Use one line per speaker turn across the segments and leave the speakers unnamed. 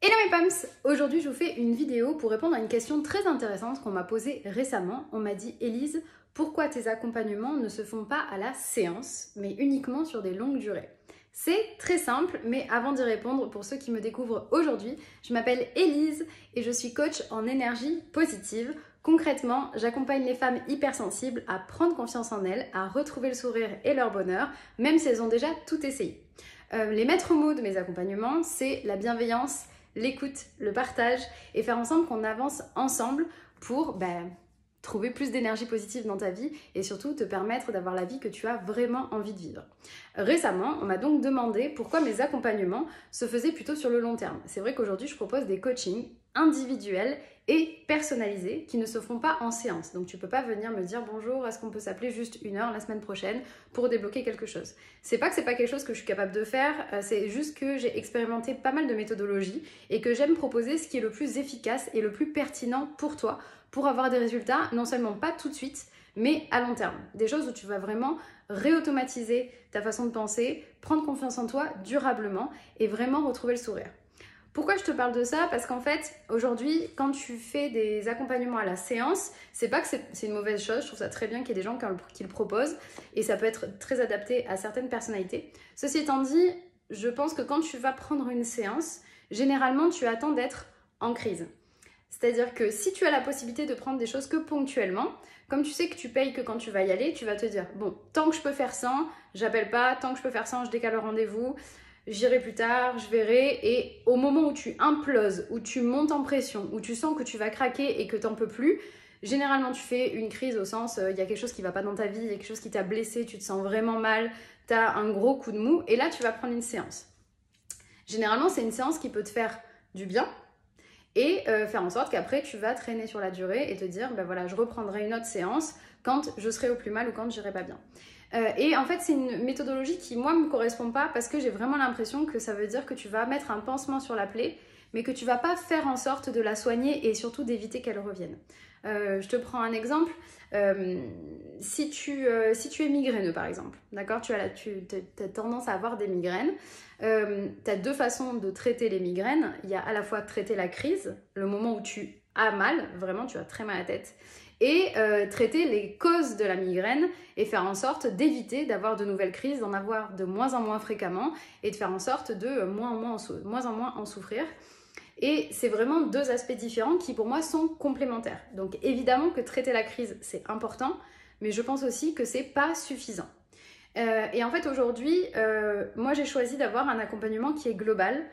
Hello mes Pams! Aujourd'hui je vous fais une vidéo pour répondre à une question très intéressante qu'on m'a posée récemment. On m'a dit Élise, pourquoi tes accompagnements ne se font pas à la séance, mais uniquement sur des longues durées? C'est très simple, mais avant d'y répondre, pour ceux qui me découvrent aujourd'hui, je m'appelle Élise et je suis coach en énergie positive. Concrètement, j'accompagne les femmes hypersensibles à prendre confiance en elles, à retrouver le sourire et leur bonheur, même si elles ont déjà tout essayé. Les maîtres mots de mes accompagnements, c'est la bienveillance, l'écoute, le partage et faire en sorte qu'on avance ensemble pour trouver plus d'énergie positive dans ta vie et surtout te permettre d'avoir la vie que tu as vraiment envie de vivre. Récemment, on m'a donc demandé pourquoi mes accompagnements se faisaient plutôt sur le long terme. C'est vrai qu'aujourd'hui, je propose des coachings individuels et personnalisés qui ne se font pas en séance. Donc tu peux pas venir me dire bonjour, est-ce qu'on peut s'appeler juste 1 heure la semaine prochaine pour débloquer quelque chose. C'est pas que c'est pas quelque chose que je suis capable de faire, c'est juste que j'ai expérimenté pas mal de méthodologies et que j'aime proposer ce qui est le plus efficace et le plus pertinent pour toi pour avoir des résultats, non seulement pas tout de suite, mais à long terme. Des choses où tu vas vraiment réautomatiser ta façon de penser, prendre confiance en toi durablement et vraiment retrouver le sourire. Pourquoi je te parle de ça? Parce qu'en fait, aujourd'hui, quand tu fais des accompagnements à la séance, c'est pas que c'est une mauvaise chose, je trouve ça très bien qu'il y ait des gens qui le proposent et ça peut être très adapté à certaines personnalités. Ceci étant dit, je pense que quand tu vas prendre une séance, généralement, tu attends d'être en crise. C'est-à-dire que si tu as la possibilité de prendre des choses que ponctuellement, comme tu sais que tu payes que quand tu vas y aller, tu vas te dire, bon, tant que je peux faire sans, j'appelle pas, tant que je peux faire sans, je décale le rendez-vous, j'irai plus tard, je verrai. Et au moment où tu imploses, où tu montes en pression, où tu sens que tu vas craquer et que tu n'en peux plus, généralement tu fais une crise au sens, il y a quelque chose qui ne va pas dans ta vie, il y a quelque chose qui t'a blessé, tu te sens vraiment mal, tu as un gros coup de mou et là tu vas prendre une séance. Généralement c'est une séance qui peut te faire du bien, et faire en sorte qu'après tu vas traîner sur la durée et te dire ben voilà, je reprendrai une autre séance quand je serai au plus mal ou quand j'irai pas bien. Et en fait c'est une méthodologie qui moi me correspond pas parce que j'ai vraiment l'impression que ça veut dire que tu vas mettre un pansement sur la plaie mais que tu vas pas faire en sorte de la soigner et surtout d'éviter qu'elle revienne. Je te prends un exemple. Si tu es migraineux par exemple, d'accord, tu as tendance à avoir des migraines, tu as deux façons de traiter les migraines. Il y a à la fois traiter la crise, le moment où tu as mal, vraiment tu as très mal à la tête, et traiter les causes de la migraine et faire en sorte d'éviter d'avoir de nouvelles crises, d'en avoir de moins en moins fréquemment et de faire en sorte de moins en moins en souffrir. Et c'est vraiment deux aspects différents qui pour moi sont complémentaires. Donc évidemment que traiter la crise c'est important, mais je pense aussi que c'est pas suffisant. Et en fait aujourd'hui, moi j'ai choisi d'avoir un accompagnement qui est global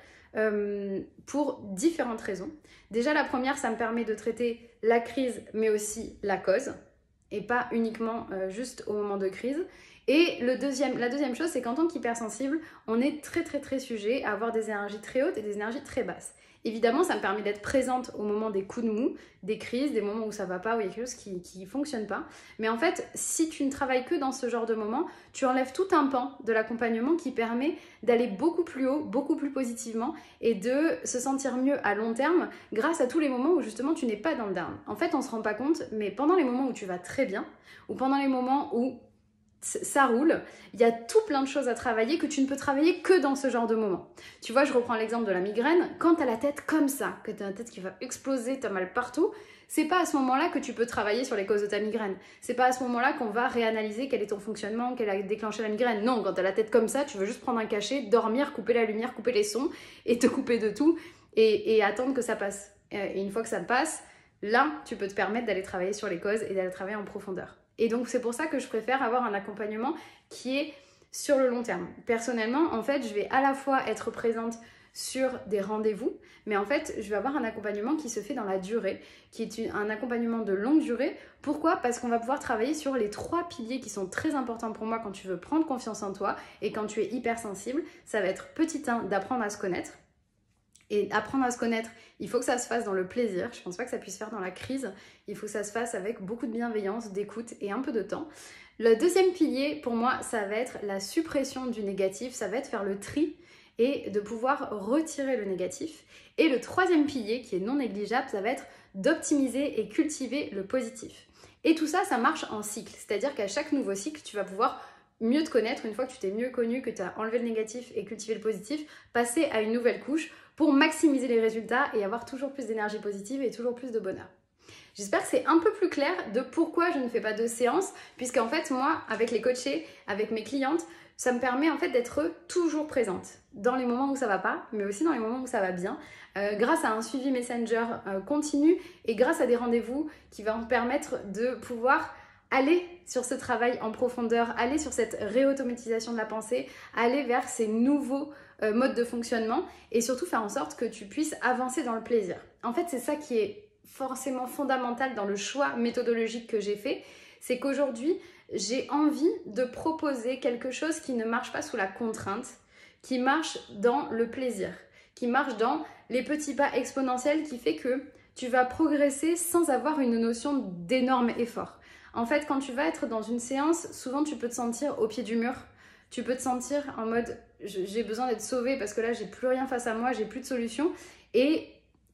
pour différentes raisons. Déjà la première, ça me permet de traiter la crise mais aussi la cause et pas uniquement juste au moment de crise. Et la deuxième chose, c'est qu'en tant qu'hypersensible, on est très sujet à avoir des énergies très hautes et des énergies très basses. Évidemment, ça me permet d'être présente au moment des coups de mou, des crises, des moments où ça va pas, où il y a quelque chose qui fonctionne pas. Mais en fait, si tu ne travailles que dans ce genre de moments, tu enlèves tout un pan de l'accompagnement qui permet d'aller beaucoup plus haut, beaucoup plus positivement et de se sentir mieux à long terme grâce à tous les moments où justement tu n'es pas dans le down. En fait, on se rend pas compte, mais pendant les moments où tu vas très bien ou pendant les moments où ça roule, il y a tout plein de choses à travailler que tu ne peux travailler que dans ce genre de moment. Tu vois, je reprends l'exemple de la migraine. Quand tu as la tête comme ça, que tu as la tête qui va exploser, tu as mal partout, c'est pas à ce moment-là que tu peux travailler sur les causes de ta migraine. C'est pas à ce moment-là qu'on va réanalyser quel est ton fonctionnement, quel a déclenché la migraine. Non, quand tu as la tête comme ça, tu veux juste prendre un cachet, dormir, couper la lumière, couper les sons et te couper de tout et attendre que ça passe. Et une fois que ça passe, là, tu peux te permettre d'aller travailler sur les causes et d'aller travailler en profondeur. Et donc c'est pour ça que je préfère avoir un accompagnement qui est sur le long terme. Personnellement, en fait, je vais à la fois être présente sur des rendez-vous, mais en fait, je vais avoir un accompagnement qui se fait dans la durée, qui est un accompagnement de longue durée. Pourquoi? Parce qu'on va pouvoir travailler sur les 3 piliers qui sont très importants pour moi quand tu veux prendre confiance en toi et quand tu es hypersensible. Ça va être petit 1, d'apprendre à se connaître. Et apprendre à se connaître, il faut que ça se fasse dans le plaisir. Je ne pense pas que ça puisse se faire dans la crise. Il faut que ça se fasse avec beaucoup de bienveillance, d'écoute et un peu de temps. Le deuxième pilier, pour moi, ça va être la suppression du négatif. Ça va être faire le tri et de pouvoir retirer le négatif. Et le troisième pilier, qui est non négligeable, ça va être d'optimiser et cultiver le positif. Et tout ça, ça marche en cycle. C'est-à-dire qu'à chaque nouveau cycle, tu vas pouvoir mieux te connaître, une fois que tu t'es mieux connu, que tu as enlevé le négatif et cultivé le positif, passer à une nouvelle couche pour maximiser les résultats et avoir toujours plus d'énergie positive et toujours plus de bonheur. J'espère que c'est un peu plus clair de pourquoi je ne fais pas de séance, puisqu'en fait moi, avec les coachés, avec mes clientes, ça me permet en fait d'être toujours présente dans les moments où ça va pas, mais aussi dans les moments où ça va bien, grâce à un suivi Messenger continu et grâce à des rendez-vous qui vont me permettre de pouvoir aller sur ce travail en profondeur, aller sur cette réautomatisation de la pensée, aller vers ces nouveaux modes de fonctionnement et surtout faire en sorte que tu puisses avancer dans le plaisir. En fait, c'est ça qui est forcément fondamental dans le choix méthodologique que j'ai fait, c'est qu'aujourd'hui, j'ai envie de proposer quelque chose qui ne marche pas sous la contrainte, qui marche dans le plaisir, qui marche dans les petits pas exponentiels qui fait que tu vas progresser sans avoir une notion d'énorme effort. En fait, quand tu vas être dans une séance, souvent tu peux te sentir au pied du mur, tu peux te sentir en mode j'ai besoin d'être sauvé parce que là j'ai plus rien face à moi, j'ai plus de solution et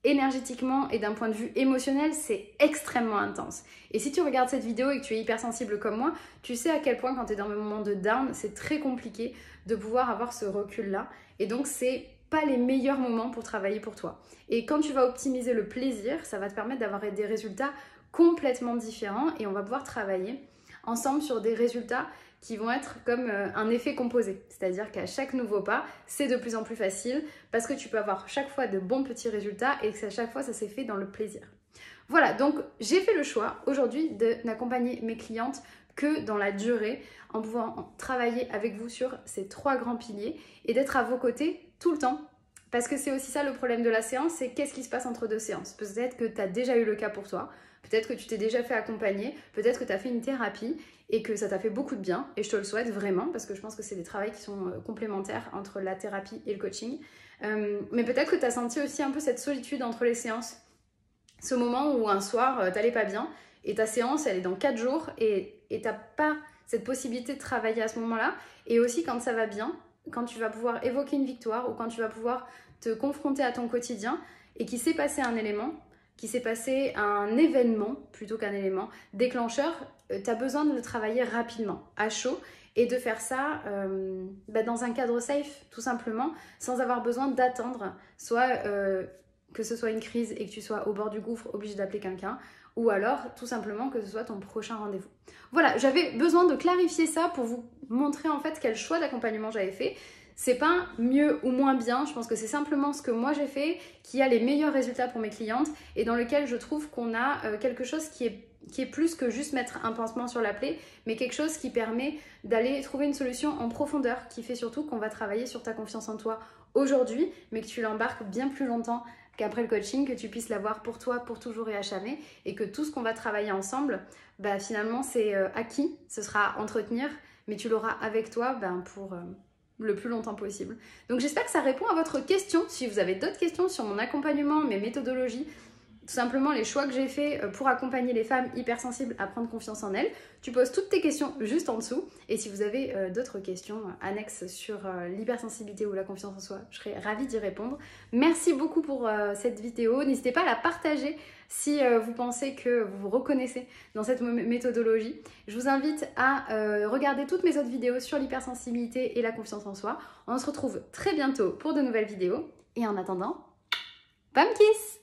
énergétiquement et d'un point de vue émotionnel, c'est extrêmement intense. Et si tu regardes cette vidéo et que tu es hypersensible comme moi, tu sais à quel point quand tu es dans le moment de down, c'est très compliqué de pouvoir avoir ce recul-là. Et donc, c'est pas les meilleurs moments pour travailler pour toi. Et quand tu vas optimiser le plaisir, ça va te permettre d'avoir des résultats complètement différents et on va pouvoir travailler ensemble sur des résultats qui vont être comme un effet composé. C'est-à-dire qu'à chaque nouveau pas, c'est de plus en plus facile parce que tu peux avoir chaque fois de bons petits résultats et que à chaque fois, ça s'est fait dans le plaisir. Voilà, donc j'ai fait le choix aujourd'hui de n'accompagner mes clientes que dans la durée en pouvant travailler avec vous sur ces 3 grands piliers et d'être à vos côtés tout le temps. Parce que c'est aussi ça le problème de la séance, c'est qu'est-ce qui se passe entre 2 séances. Peut-être que tu as déjà eu le cas pour toi, peut-être que tu t'es déjà fait accompagner, peut-être que tu as fait une thérapie et que ça t'a fait beaucoup de bien. Et je te le souhaite vraiment parce que je pense que c'est des travails qui sont complémentaires entre la thérapie et le coaching. Mais peut-être que tu as senti aussi un peu cette solitude entre les séances. Ce moment où un soir, t'allais pas bien et ta séance, elle est dans 4 jours et t'as pas cette possibilité de travailler à ce moment-là. Et aussi quand ça va bien, quand tu vas pouvoir évoquer une victoire ou quand tu vas pouvoir te confronter à ton quotidien et qu'il s'est passé un élément, qu'il s'est passé un événement plutôt qu'un élément déclencheur, tu as besoin de le travailler rapidement, à chaud, et de faire ça dans un cadre safe, tout simplement, sans avoir besoin d'attendre, soit que ce soit une crise et que tu sois au bord du gouffre, obligé d'appeler quelqu'un, ou alors tout simplement que ce soit ton prochain rendez-vous. Voilà, j'avais besoin de clarifier ça pour vous montrer en fait quel choix d'accompagnement j'avais fait. C'est pas mieux ou moins bien, je pense que c'est simplement ce que moi j'ai fait qui a les meilleurs résultats pour mes clientes et dans lequel je trouve qu'on a quelque chose qui est plus que juste mettre un pansement sur la plaie, mais quelque chose qui permet d'aller trouver une solution en profondeur, qui fait surtout qu'on va travailler sur ta confiance en toi aujourd'hui, mais que tu l'embarques bien plus longtemps qu'après le coaching, que tu puisses l'avoir pour toi, pour toujours et à jamais, et que tout ce qu'on va travailler ensemble, finalement c'est acquis, ce sera entretenir, mais tu l'auras avec toi pour le plus longtemps possible. Donc j'espère que ça répond à votre question. Si vous avez d'autres questions sur mon accompagnement, mes méthodologies, tout simplement les choix que j'ai faits pour accompagner les femmes hypersensibles à prendre confiance en elles, tu poses toutes tes questions juste en dessous. Et si vous avez d'autres questions annexes sur l'hypersensibilité ou la confiance en soi, je serai ravie d'y répondre. Merci beaucoup pour cette vidéo. N'hésitez pas à la partager si vous pensez que vous vous reconnaissez dans cette méthodologie. Je vous invite à regarder toutes mes autres vidéos sur l'hypersensibilité et la confiance en soi. On se retrouve très bientôt pour de nouvelles vidéos. Et en attendant, bam kiss!